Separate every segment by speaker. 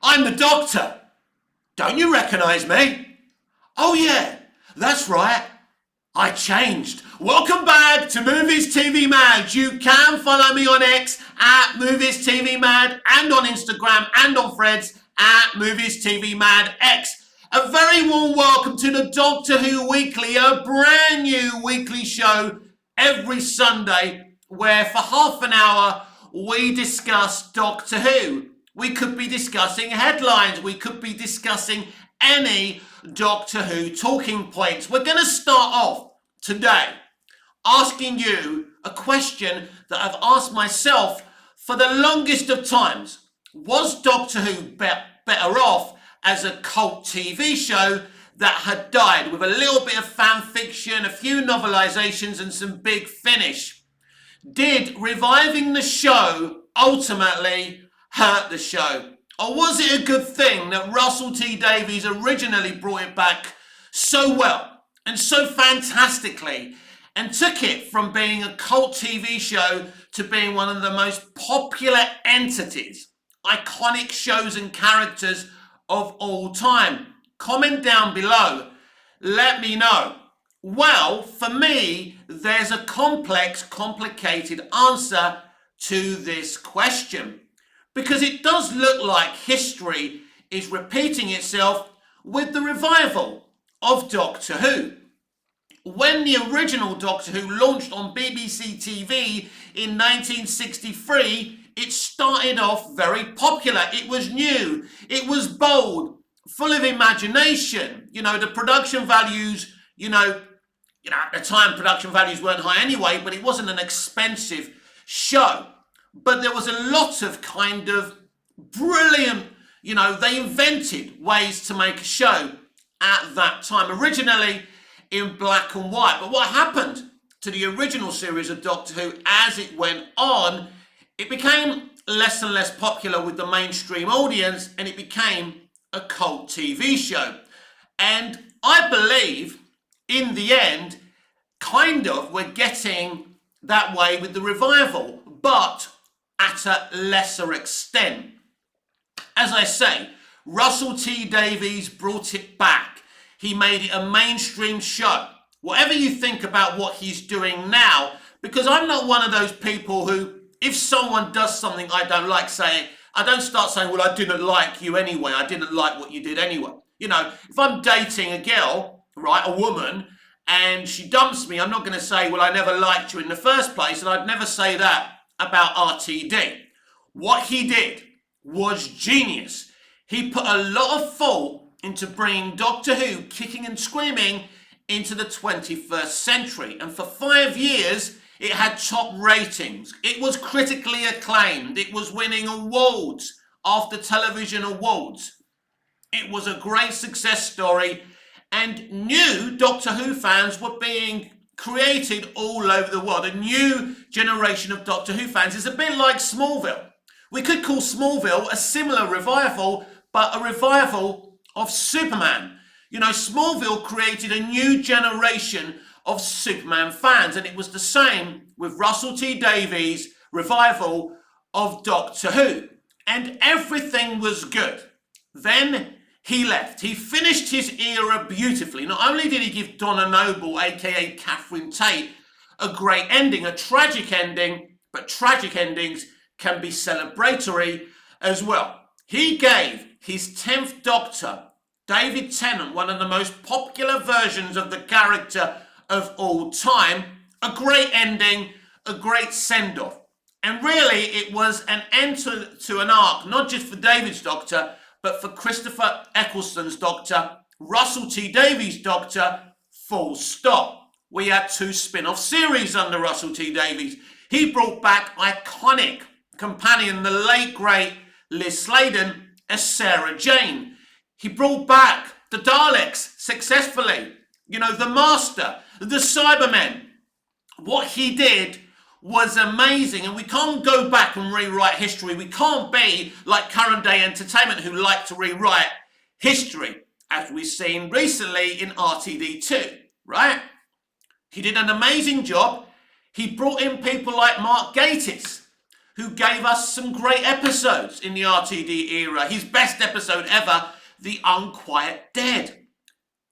Speaker 1: I'm the Doctor. Don't you recognise me? Oh yeah, that's right. I changed. Welcome back to Movies TV Mad. You can follow me on X at Movies TV Mad and on Instagram and on Threads at Movies TV Mad X. A very warm welcome to the Doctor Who Weekly, a brand new weekly show every Sunday where for half an hour we discuss Doctor Who. We could be discussing headlines. We could be discussing any Doctor Who talking points. We're going to start off today asking you a question that I've asked myself for the longest of times. Was Doctor Who better off as a cult TV show that had died with a little bit of fan fiction, a few novelizations and some big finish? Did reviving the show ultimately hurt the show? Or was it a good thing that Russell T Davies originally brought it back so well and so fantastically and took it from being a cult TV show to being one of the most popular entities, iconic shows and characters of all time? Comment down below. Let me know. Well, for me, there's a complicated answer to this question, because it does look like history is repeating itself with the revival of Doctor Who. When the original Doctor Who launched on BBC TV in 1963, it started off very popular. It was new, it was bold, full of imagination. The production values, at the time production values weren't high anyway, but it wasn't an expensive show. But there was a lot of kind of brilliant, they invented ways to make a show at that time, originally in black and white. But what happened to the original series of Doctor Who as it went on, it became less and less popular with the mainstream audience, and it became a cult TV show. And I believe in the end, we're getting that way with the revival, but at a lesser extent. As I say, Russell T Davies brought it back. He made it a mainstream show. Whatever you think about what he's doing now, because I'm not one of those people who, if someone does something I don't like, I don't start saying, well, I didn't like you anyway. I didn't like what you did anyway. If I'm dating a girl, right, a woman, and she dumps me, I'm not going to say, well, I never liked you in the first place. And I'd never say that about RTD. What he did was genius. He put a lot of thought into bringing Doctor Who kicking and screaming into the 21st century. And for 5 years, it had top ratings. It was critically acclaimed. It was winning awards after television awards. It was a great success story, and new Doctor Who fans were being created all over the world. A new generation of Doctor Who fans is a bit like Smallville. We could call Smallville a similar revival, but a revival of Superman. Smallville created a new generation of Superman fans, and it was the same with Russell T Davies' revival of Doctor Who. And everything was good. Then he left. He finished his era beautifully. Not only did he give Donna Noble, aka Catherine Tate, a great ending, a tragic ending, but tragic endings can be celebratory as well. He gave his 10th Doctor, David Tennant, one of the most popular versions of the character of all time, a great ending, a great send-off. And really, it was an end to an arc, not just for David's Doctor, but for Christopher Eccleston's Doctor, Russell T Davies' Doctor, full stop. We had 2 spin-off series under Russell T Davies. He brought back iconic companion, the late great Liz Sladen, as Sarah Jane. He brought back the Daleks successfully. The Master, the Cybermen. What he did was amazing, and we can't go back and rewrite history. We can't be like current day entertainment who like to rewrite history, as we've seen recently in RTD2, right? He did an amazing job. He brought in people like Mark Gatiss, who gave us some great episodes in the RTD era. His best episode ever, The Unquiet Dead.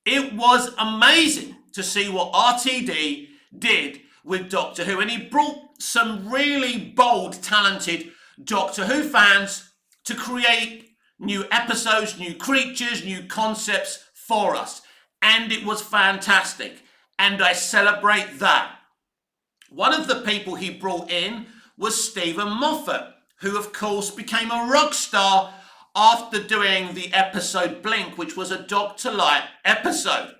Speaker 1: It was amazing to see what RTD did with Doctor Who, and he brought some really bold, talented Doctor Who fans to create new episodes, new creatures, new concepts for us. And it was fantastic. And I celebrate that. One of the people he brought in was Stephen Moffat, who of course became a rock star after doing the episode Blink, which was a Dr. Light episode.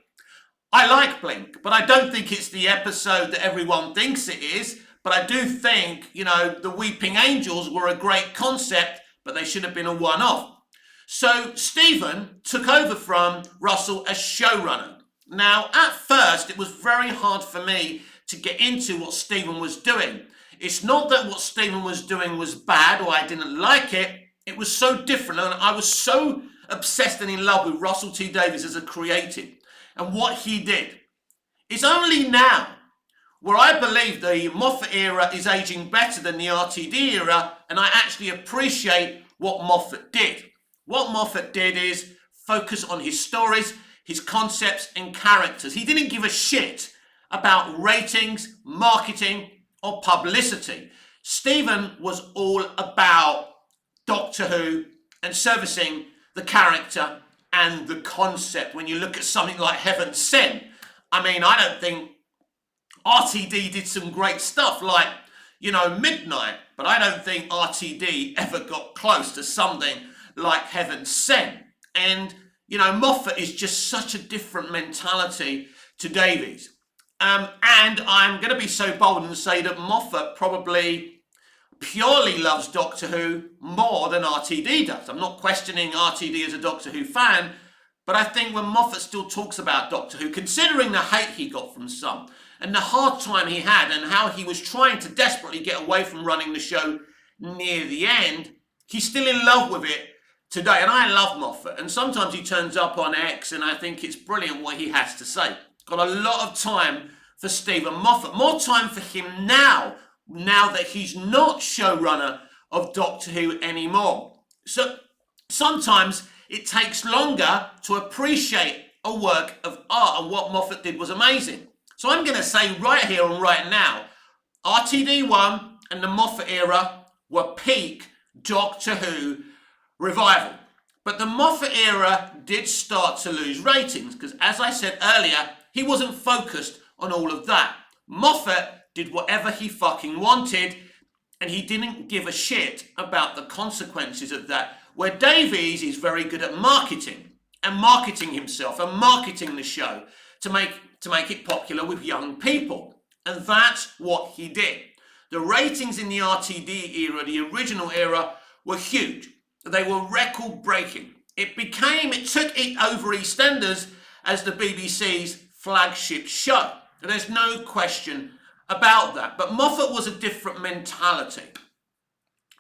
Speaker 1: I like Blink, but I don't think it's the episode that everyone thinks it is. But I do think, the Weeping Angels were a great concept, but they should have been a one-off. So Stephen took over from Russell as showrunner. Now, at first, it was very hard for me to get into what Stephen was doing. It's not that what Stephen was doing was bad or I didn't like it. It was so different, and I was so obsessed and in love with Russell T Davies as a creative and what he did. It's only now where I believe the Moffat era is aging better than the RTD era, and I actually appreciate what Moffat did. What Moffat did is focus on his stories, his concepts and characters. He didn't give a shit about ratings, marketing or publicity. Stephen was all about Doctor Who and servicing the character and the concept. When you look at something like Heaven Sent, I don't think RTD did some great stuff like, Midnight, but I don't think RTD ever got close to something like Heaven Sent. And, Moffat is just such a different mentality to Davies. And I'm going to be so bold and say that Moffat probably purely loves Doctor Who more than RTD does. I'm not questioning RTD as a Doctor Who fan, but I think when Moffat still talks about Doctor Who, considering the hate he got from some, and the hard time he had, and how he was trying to desperately get away from running the show near the end, he's still in love with it today. And I love Moffat, and sometimes he turns up on X, and I think it's brilliant what he has to say. Got a lot of time for Stephen Moffat, more time for him now that he's not showrunner of Doctor Who anymore. So sometimes it takes longer to appreciate a work of art, and what Moffat did was amazing. So I'm going to say right here and right now, RTD1 and the Moffat era were peak Doctor Who revival. But the Moffat era did start to lose ratings because, as I said earlier, he wasn't focused on all of that. Moffat did whatever he fucking wanted, and he didn't give a shit about the consequences of that. Where Davies is very good at marketing himself and marketing the show to make it popular with young people. And that's what he did. The ratings in the RTD era, the original era, were huge. They were record breaking. It took it over EastEnders as the BBC's flagship show. And there's no question about that. But Moffat was a different mentality.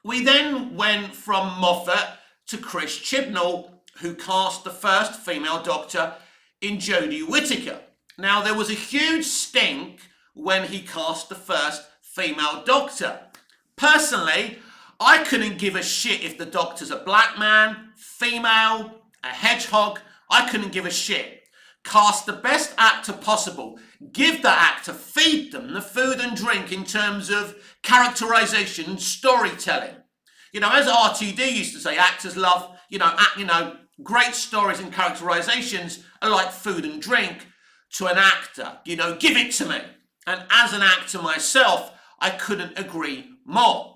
Speaker 1: We then went from Moffat to Chris Chibnall, who cast the first female Doctor in Jodie Whittaker. Now, there was a huge stink when he cast the first female Doctor. Personally, I couldn't give a shit if the Doctor's a black man, female, a hedgehog. I couldn't give a shit. Cast the best actor possible. Give the actor, feed them the food and drink in terms of characterization and storytelling. As RTD used to say, actors love, great stories and characterizations are like food and drink to an actor. Give it to me. And as an actor myself, I couldn't agree more.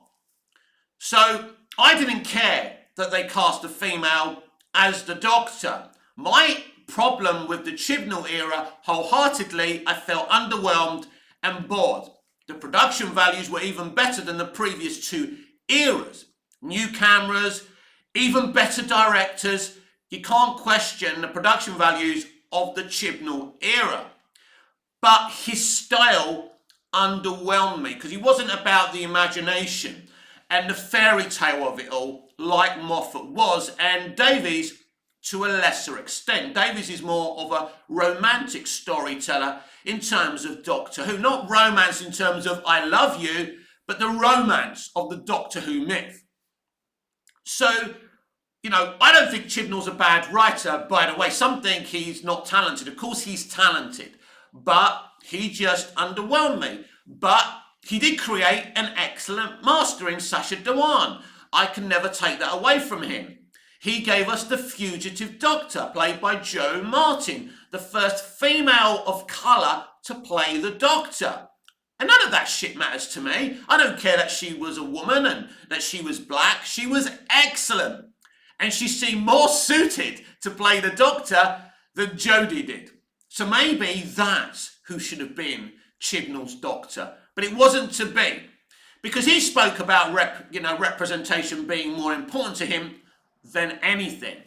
Speaker 1: So I didn't care that they cast a female as the Doctor. My problem with the Chibnall era, wholeheartedly, I felt underwhelmed and bored. The production values were even better than the previous two eras. New cameras, even better directors. You can't question the production values of the Chibnall era. But his style underwhelmed me because he wasn't about the imagination and the fairy tale of it all like Moffat was, and Davies to a lesser extent. Davies is more of a romantic storyteller in terms of Doctor Who. Not romance in terms of I love you, but the romance of the Doctor Who myth. So, I don't think Chibnall's a bad writer, by the way. Some think he's not talented. Of course he's talented, but he just underwhelmed me. But he did create an excellent master in Sacha Dhawan. I can never take that away from him. He gave us the Fugitive Doctor, played by Jo Martin, the first female of colour to play the Doctor. And none of that shit matters to me. I don't care that she was a woman and that she was black. She was excellent. And she seemed more suited to play the Doctor than Jodie did. So maybe that's who should have been Chibnall's Doctor. But it wasn't to be. Because he spoke about representation being more important to him than anything.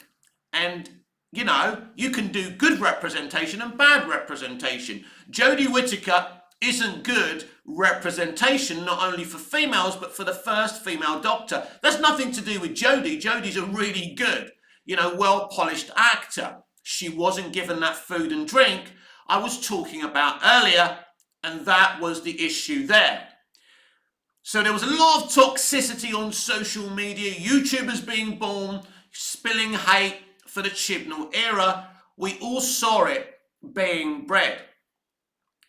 Speaker 1: And, you can do good representation and bad representation. Jodie Whittaker isn't good representation, not only for females, but for the first female Doctor. That's nothing to do with Jodie. Jodie's a really good, well-polished actor. She wasn't given that food and drink I was talking about earlier, and that was the issue there. So there was a lot of toxicity on social media, YouTubers being born, spilling hate for the Chibnall era. We all saw it being bred.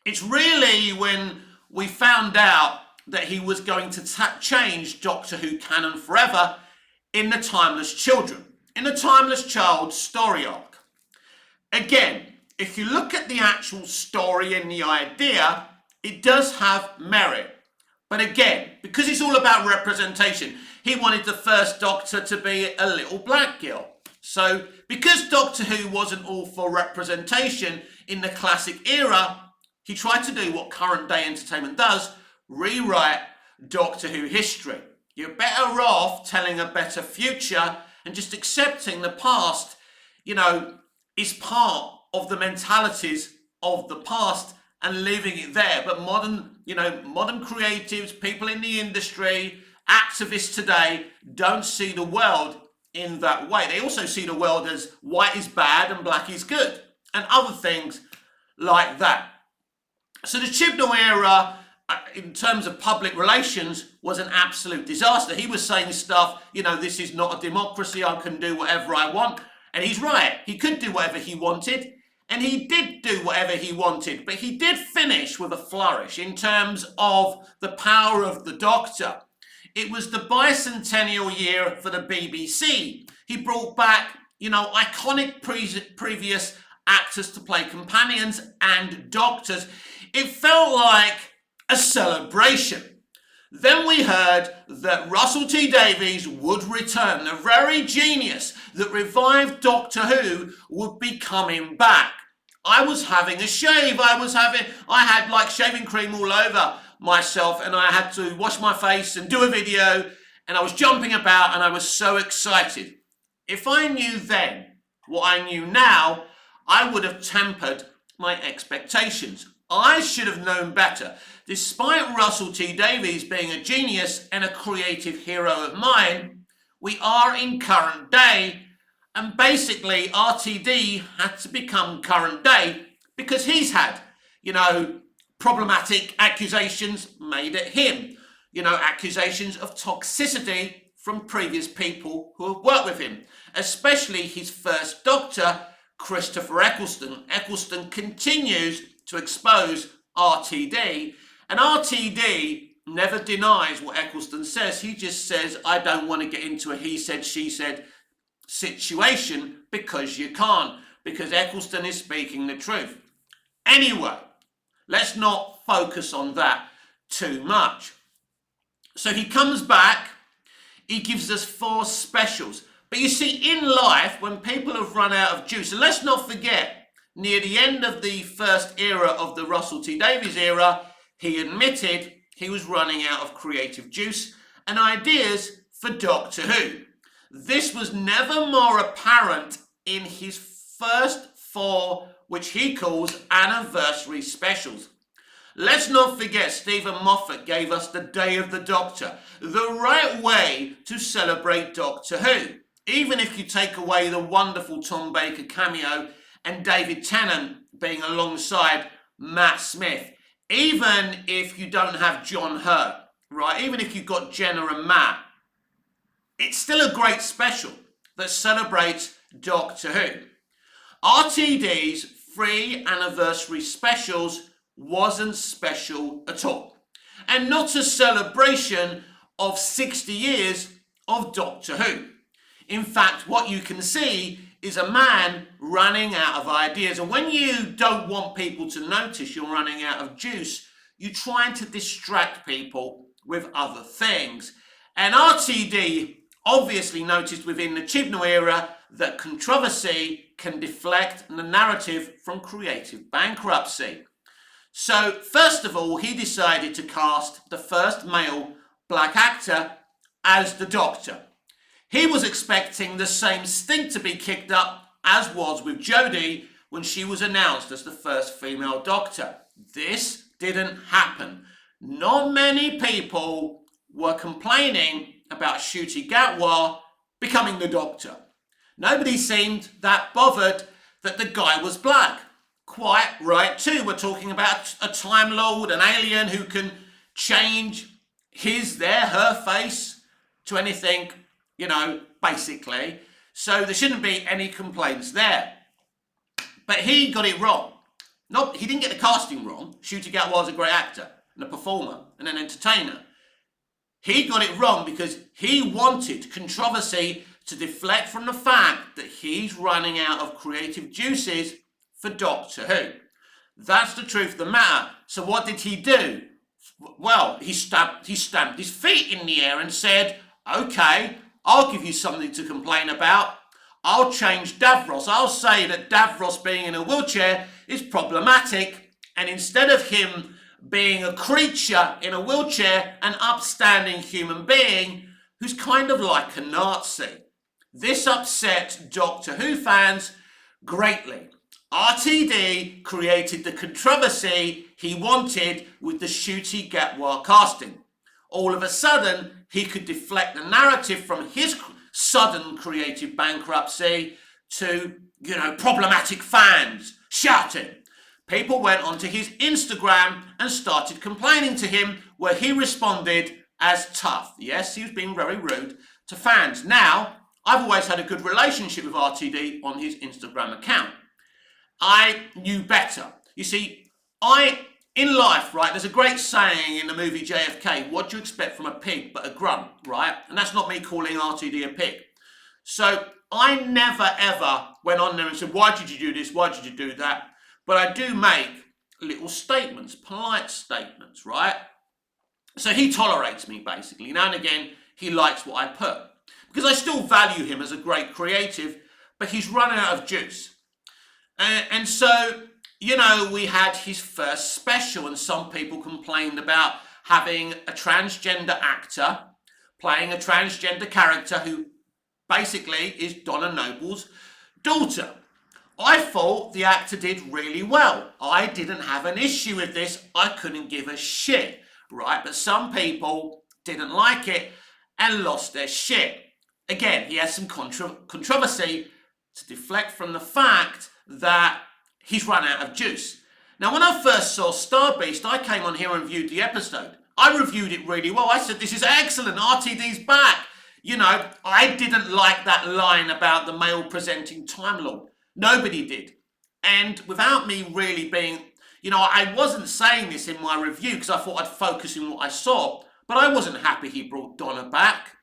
Speaker 1: It's really when we found out that he was going to change Doctor Who canon forever in The Timeless Children, in the Timeless Child story arc. Again, if you look at the actual story and the idea, it does have merit. But again, because it's all about representation, he wanted the first Doctor to be a little black girl. So because Doctor Who wasn't all for representation in the classic era, he tried to do what current day entertainment does, rewrite Doctor Who history. You're better off telling a better future and just accepting the past, is part of the mentalities of the past and leaving it there. But modern creatives, people in the industry, activists today don't see the world in that way. They also see the world as white is bad and black is good and other things like that. So the Chibnall era, in terms of public relations, was an absolute disaster. He was saying stuff, this is not a democracy, I can do whatever I want. And he's right, he could do whatever he wanted, and he did do whatever he wanted, but he did finish with a flourish in terms of the power of the Doctor. It was the bicentennial year for the BBC. He brought back, iconic previous actors to play companions and doctors. It felt like a celebration. Then we heard that Russell T Davies would return. The very genius that revived Doctor Who would be coming back. I was having a shave. I had like shaving cream all over myself, and I had to wash my face and do a video, and I was jumping about and I was so excited. If I knew then what I knew now, I would have tempered my expectations. I should have known better. Despite Russell T Davies being a genius and a creative hero of mine, we are in current day, and basically RTD had to become current day because he's had, problematic accusations made at him, accusations of toxicity from previous people who have worked with him, especially his first Doctor, Christopher Eccleston. Eccleston continues to expose RTD, and RTD never denies what Eccleston says. He just says, I don't want to get into a he said, she said situation because you can't, because Eccleston is speaking the truth. Anyway, let's not focus on that too much. So he comes back, he gives us 4 specials. But you see, in life, when people have run out of juice, and let's not forget, near the end of the first era of the Russell T Davies era, he admitted he was running out of creative juice and ideas for Doctor Who. This was never more apparent in his first 4, which he calls anniversary specials. Let's not forget Stephen Moffat gave us the Day of the Doctor, the right way to celebrate Doctor Who. Even if you take away the wonderful Tom Baker cameo and David Tennant being alongside Matt Smith, even if you don't have John Hurt. right, even if you've got Jenna and Matt, it's still a great special that celebrates Doctor Who. RTD's 3 anniversary specials wasn't special at all, and not a celebration of 60 years of Doctor Who. In fact, what you can see is a man running out of ideas, and when you don't want people to notice you're running out of juice, you're trying to distract people with other things. And RTD obviously noticed within the Chibnall era that controversy can deflect the narrative from creative bankruptcy. So, first of all, he decided to cast the first male black actor as the Doctor. He was expecting the same stink to be kicked up as was with Jodie when she was announced as the first female Doctor. This didn't happen. Not many people were complaining about Ncuti Gatwa becoming the Doctor. Nobody seemed that bothered that the guy was black. Quite right too. We're talking about a Time Lord, an alien who can change her face to anything, basically. So there shouldn't be any complaints there. But he got it wrong. No, he didn't get the casting wrong. Ncuti Gatwa was a great actor and a performer and an entertainer. He got it wrong because he wanted controversy to deflect from the fact that he's running out of creative juices for Doctor Who. That's the truth of the matter. So what did he do? Well, he stamped his feet in the air and said, okay, I'll give you something to complain about. I'll change Davros. I'll say that Davros being in a wheelchair is problematic, and instead of him being a creature in a wheelchair, an upstanding human being who's kind of like a Nazi. This upset Doctor Who fans greatly. RTD created the controversy he wanted with the Ncuti Gatwa casting. All of a sudden, he could deflect the narrative from his sudden creative bankruptcy to, problematic fans shouting. People went onto his Instagram and started complaining to him, where he responded as tough. Yes, he was being very rude to fans. Now, I've always had a good relationship with RTD on his Instagram account. I knew better. You see, in life, right, there's a great saying in the movie JFK, what do you expect from a pig but a grunt, right? And that's not me calling RTD a pig. So I never ever went on there and said, why did you do this? Why did you do that? But I do make little statements, polite statements, right? So he tolerates me, basically. Now and again, he likes what I put. Because I still value him as a great creative, but he's running out of juice. And so, we had his first special, and some people complained about having a transgender actor playing a transgender character who basically is Donna Noble's daughter. I thought the actor did really well. I didn't have an issue with this. I couldn't give a shit, right? But some people didn't like it and lost their shit. Again, he has some controversy to deflect from the fact that he's run out of juice. Now, when I first saw Star Beast, I came on here and viewed the episode. I reviewed it really well. I said, this is excellent. RTD's back. I didn't like that line about the male presenting Time Lord. Nobody did. And without me really being, I wasn't saying this in my review because I thought I'd focus on what I saw, but I wasn't happy he brought Donna back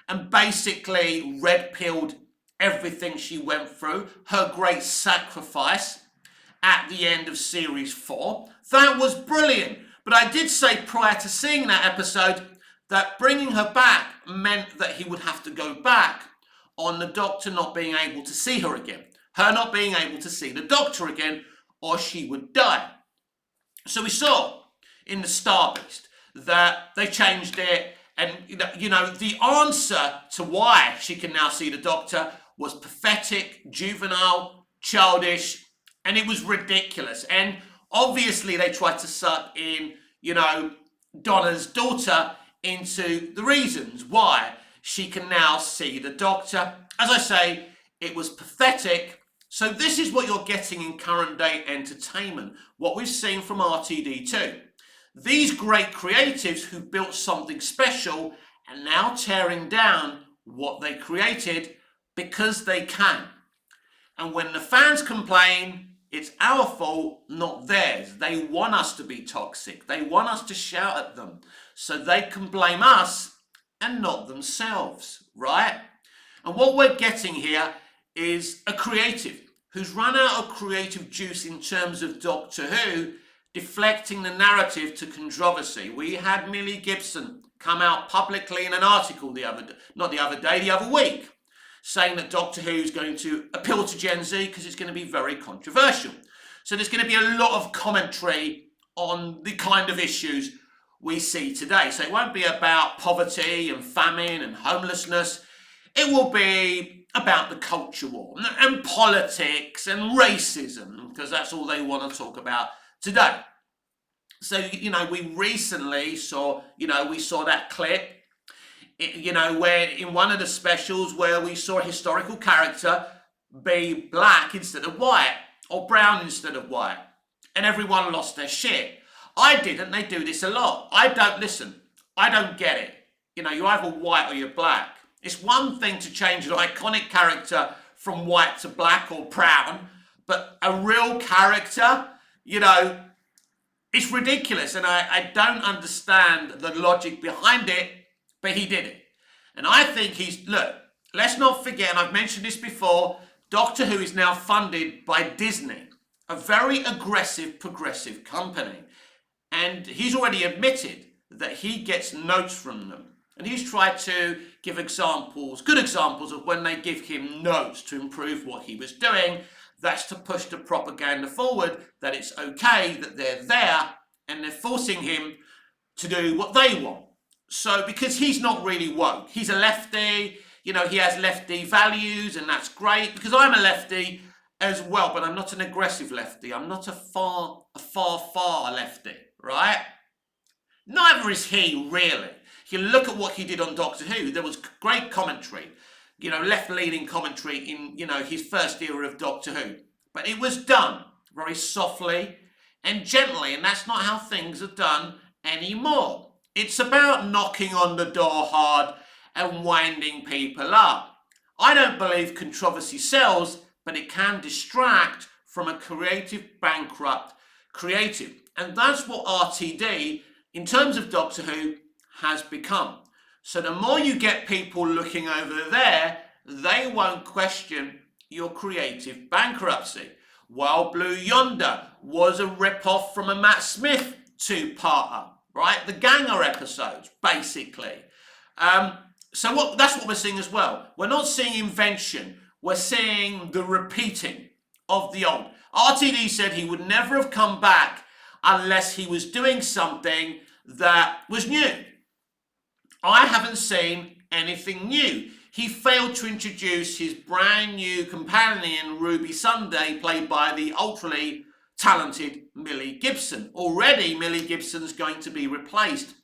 Speaker 1: and basically red-pilled everything she went through, her great sacrifice at the end of series 4. That was brilliant. But I did say prior to seeing that episode that bringing her back meant that he would have to go back on the Doctor not being able to see her again. Her not being able to see the Doctor again, or she would die. So we saw in the Star Beast that they changed it, and the answer to why she can now see the Doctor was pathetic, juvenile, childish, and it was ridiculous. And obviously they tried to suck in, Donna's daughter into the reasons why she can now see the Doctor. As I say, it was pathetic. So this is what you're getting in current day entertainment, what we've seen from RTD2. These great creatives who built something special are now tearing down what they created because they can. And when the fans complain, it's our fault, not theirs. They want us to be toxic. They want us to shout at them so they can blame us and not themselves, right? And what we're getting here is a creative who's run out of creative juice in terms of Doctor Who, deflecting the narrative to controversy. We had Millie Gibson come out publicly in an article the other week, saying that Doctor Who is going to appeal to Gen Z because it's going to be very controversial. So there's going to be a lot of commentary on the kind of issues we see today. So it won't be about poverty and famine and homelessness. It will be about the culture war and politics and racism, because that's all they want to talk about today. So, we recently saw, we saw that clip, where in one of the specials where we saw a historical character be black instead of white or brown instead of white, and everyone lost their shit. I didn't. They do this a lot. I don't get it. You're either white or you're black. It's one thing to change an iconic character from white to black or brown, but a real character, it's ridiculous. And I don't understand the logic behind it, but he did it. And I think let's not forget, and I've mentioned this before, Doctor Who is now funded by Disney, a very aggressive, progressive company. And he's already admitted that he gets notes from them. And he's tried to give good examples of when they give him notes to improve what he was doing. That's to push the propaganda forward, that it's okay, that they're there, and they're forcing him to do what they want. So, because he's not really woke, he's a lefty, he has lefty values, and that's great, because I'm a lefty as well, but I'm not an aggressive lefty. I'm not a far lefty, right? Neither is he, really. If you look at what he did on Doctor Who, there was great commentary, left-leaning commentary in, his first era of Doctor Who. But it was done very softly and gently, and that's not how things are done anymore. It's about knocking on the door hard and winding people up. I don't believe controversy sells, but it can distract from a creative, bankrupt creative. And that's what RTD, in terms of Doctor Who, has become. So the more you get people looking over there, they won't question your creative bankruptcy. While Blue Yonder was a rip-off from a Matt Smith two-parter, right? The Ganger episodes, basically. That's what we're seeing as well. We're not seeing invention. We're seeing the repeating of the old. RTD said he would never have come back unless he was doing something that was new. I haven't seen anything new. He failed to introduce his brand new companion, Ruby Sunday, played by the ultra talented Millie Gibson. Already, Millie Gibson's going to be replaced.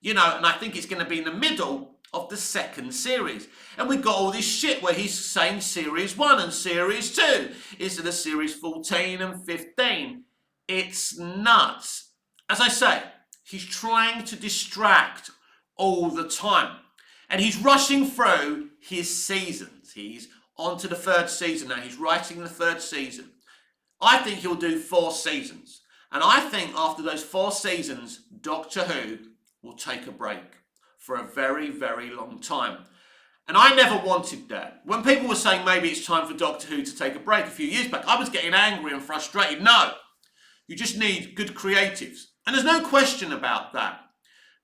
Speaker 1: And I think it's going to be in the middle of the second series. And we've got all this shit where he's saying series 1 and series 2 instead of series 14 and 15. It's nuts. As I say, he's trying to distract all the time. And he's rushing through his seasons. He's on to the third season now. He's writing the third season. I think he'll do 4 seasons. And I think after those 4 seasons, Doctor Who will take a break for a very, very long time. And I never wanted that. When people were saying maybe it's time for Doctor Who to take a break a few years back, I was getting angry and frustrated. No, you just need good creatives. And there's no question about that.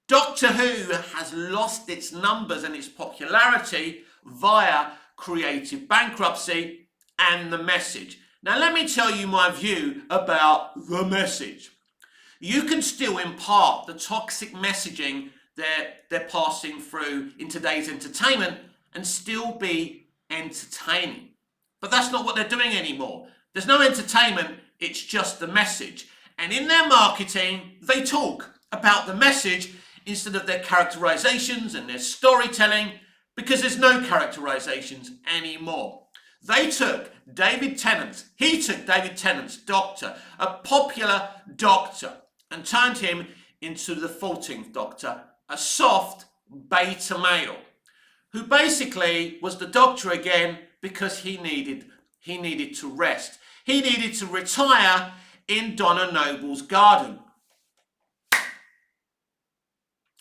Speaker 1: Doctor Who has lost its numbers and its popularity via creative bankruptcy and the message. Now let me tell you my view about the message. You can still impart the toxic messaging they're passing through in today's entertainment and still be entertaining. But that's not what they're doing anymore. There's no entertainment, it's just the message. And in their marketing, they talk about the message instead of their characterizations and their storytelling, because there's no characterizations anymore. He took David Tennant's Doctor, a popular doctor, and turned him into the 14th Doctor, a soft beta male, who basically was the Doctor again because he needed to rest. He needed to retire in Donna Noble's garden.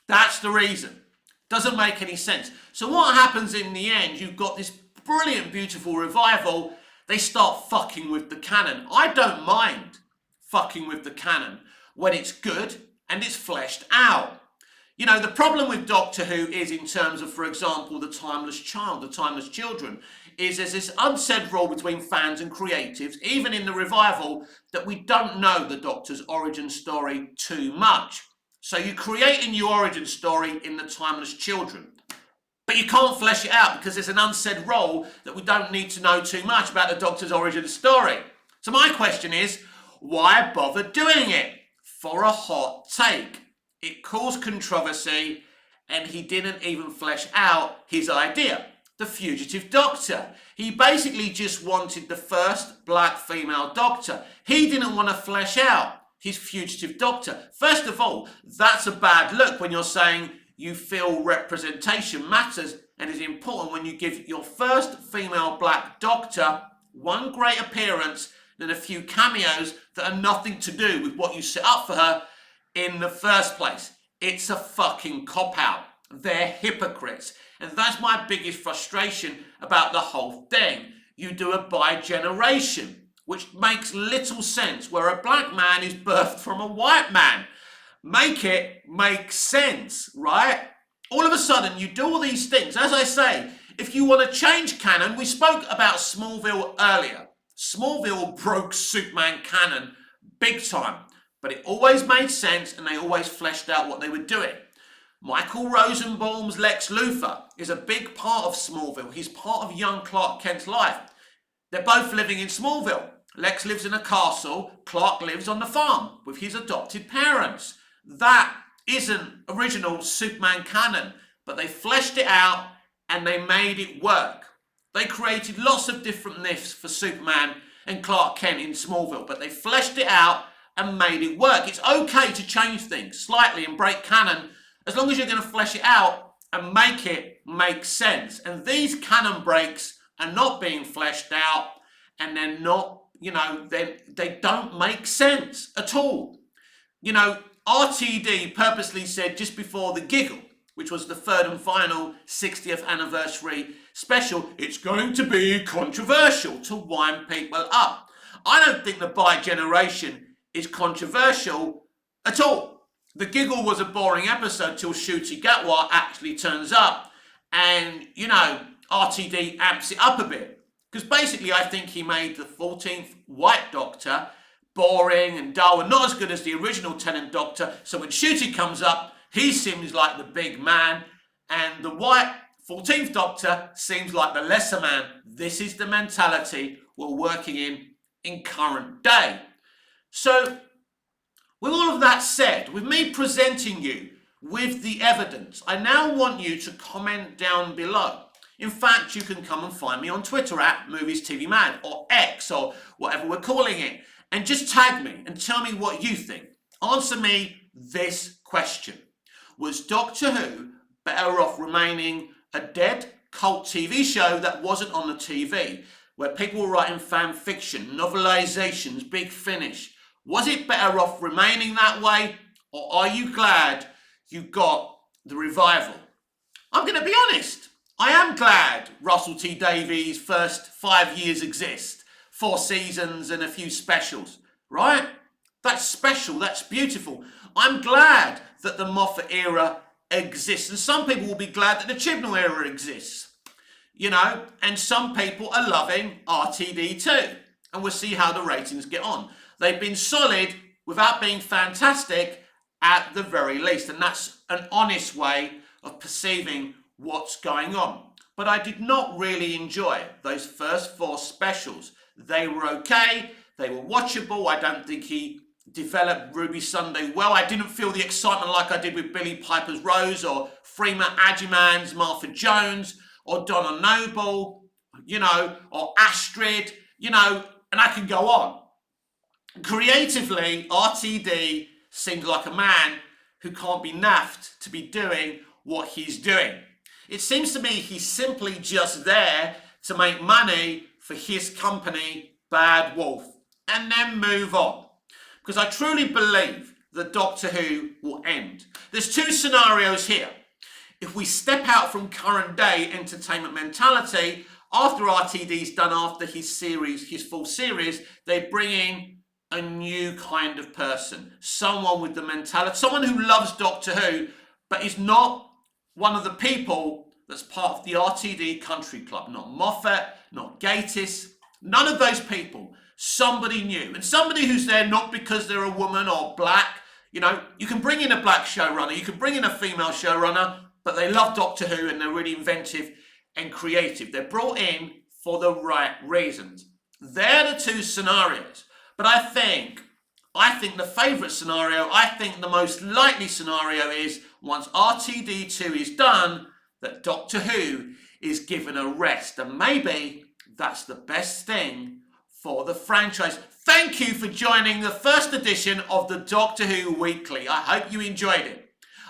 Speaker 1: That's the reason. Doesn't make any sense. So what happens in the end? You've got this brilliant, beautiful revival. They start fucking with the canon. I don't mind fucking with the canon when it's good and it's fleshed out. You know, the problem with Doctor Who is, in terms of, for example, the Timeless Child, the Timeless Children, is there's this unsaid rule between fans and creatives, even in the revival, that we don't know the Doctor's origin story too much. So you create a new origin story in the Timeless Children, but you can't flesh it out because there's an unsaid rule that we don't need to know too much about the Doctor's origin story. So my question is, why bother doing it? For a hot take. It caused controversy, and he didn't even flesh out his idea. The Fugitive Doctor. He basically just wanted the first black female Doctor. He didn't want to flesh out his Fugitive Doctor. First of all, that's a bad look when you're saying you feel representation matters and is important when you give your first female black Doctor one great appearance and a few cameos that are nothing to do with what you set up for her in the first place. It's a fucking cop-out. They're hypocrites. And that's my biggest frustration about the whole thing. You do a bi-generation, which makes little sense, where a black man is birthed from a white man. Make it make sense, right? All of a sudden, you do all these things. As I say, if you want to change canon, we spoke about Smallville earlier. Smallville broke Superman canon big time, but it always made sense and they always fleshed out what they were doing. Michael Rosenbaum's Lex Luthor is a big part of Smallville. He's part of young Clark Kent's life. They're both living in Smallville. Lex lives in a castle, Clark lives on the farm with his adopted parents. That isn't original Superman canon, but they fleshed it out and they made it work. They created lots of different myths for Superman and Clark Kent in Smallville, but they fleshed it out and made it work. It's okay to change things slightly and break canon as long as you're going to flesh it out and make it make sense. And these canon breaks are not being fleshed out, and they're not, they don't make sense at all. RTD purposely said just before The Giggle, which was the third and final 60th anniversary special, it's going to be controversial to wind people up. I don't think the bi-generation is controversial at all. The Giggle was a boring episode till Ncuti Gatwa actually turns up and, RTD amps it up a bit. Because basically I think he made the 14th White Doctor boring and dull and not as good as the original Tenant Doctor. So when Ncuti comes up, he seems like the big man, and the white 14th Doctor seems like the lesser man. This is the mentality we're working in current day. So, with all of that said, with me presenting you with the evidence, I now want you to comment down below. In fact, you can come and find me on Twitter at Movies TV Mad, or X, or whatever we're calling it, and just tag me and tell me what you think. Answer me this question. Was Doctor Who better off remaining a dead cult TV show that wasn't on the TV, where people were writing fan fiction, novelizations, Big Finish? Was it better off remaining that way, or are you glad you got the revival? I'm going to be honest. I am glad Russell T Davies' first 5 years exist. 4 seasons and a few specials, right? That's special, that's beautiful. I'm glad that the Moffat era exists, and some people will be glad that the Chibnall era exists, and some people are loving RTD too, and we'll see how the ratings get on. They've been solid without being fantastic at the very least, and that's an honest way of perceiving what's going on. But I did not really enjoy those first 4 specials. They were okay, they were watchable. I don't think he developed Ruby Sunday well. I didn't feel the excitement like I did with Billy Piper's Rose, or Freema Agyeman's Martha Jones, or Donna Noble, or Astrid, and I can go on. Creatively, RTD seemed like a man who can't be naffed to be doing what he's doing. It seems to me he's simply just there to make money for his company, Bad Wolf, and then move on. Because I truly believe that Doctor Who will end. There's two scenarios here. If we step out from current day entertainment mentality, after RTD's done after his full series, they bring in a new kind of person. Someone with the mentality, someone who loves Doctor Who, but is not one of the people that's part of the RTD Country Club. Not Moffat, not Gatiss, none of those people. Somebody new. And somebody who's there not because they're a woman or black. You know, you can bring in a black showrunner, you can bring in a female showrunner, but they love Doctor Who and they're really inventive and creative. They're brought in for the right reasons. They're the two scenarios. But I think the favourite scenario, I think the most likely scenario is once RTD2 is done, that Doctor Who is given a rest. And maybe that's the best thing for the franchise. Thank you for joining the first edition of the Doctor Who Weekly. I hope you enjoyed it.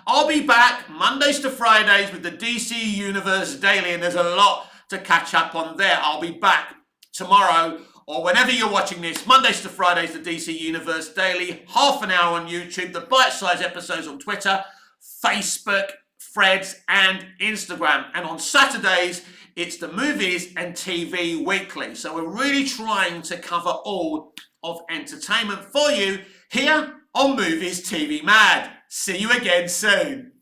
Speaker 1: I'll be back Mondays to Fridays with the DC Universe Daily, and there's a lot to catch up on there. I'll be back tomorrow or whenever you're watching this, Mondays to Fridays, the DC Universe Daily, half an hour on YouTube, the bite-sized episodes on Twitter, Facebook, Threads, and Instagram. And on Saturdays, it's the Movies and TV Weekly. So we're really trying to cover all of entertainment for you here on Movies TV Mad. See you again soon.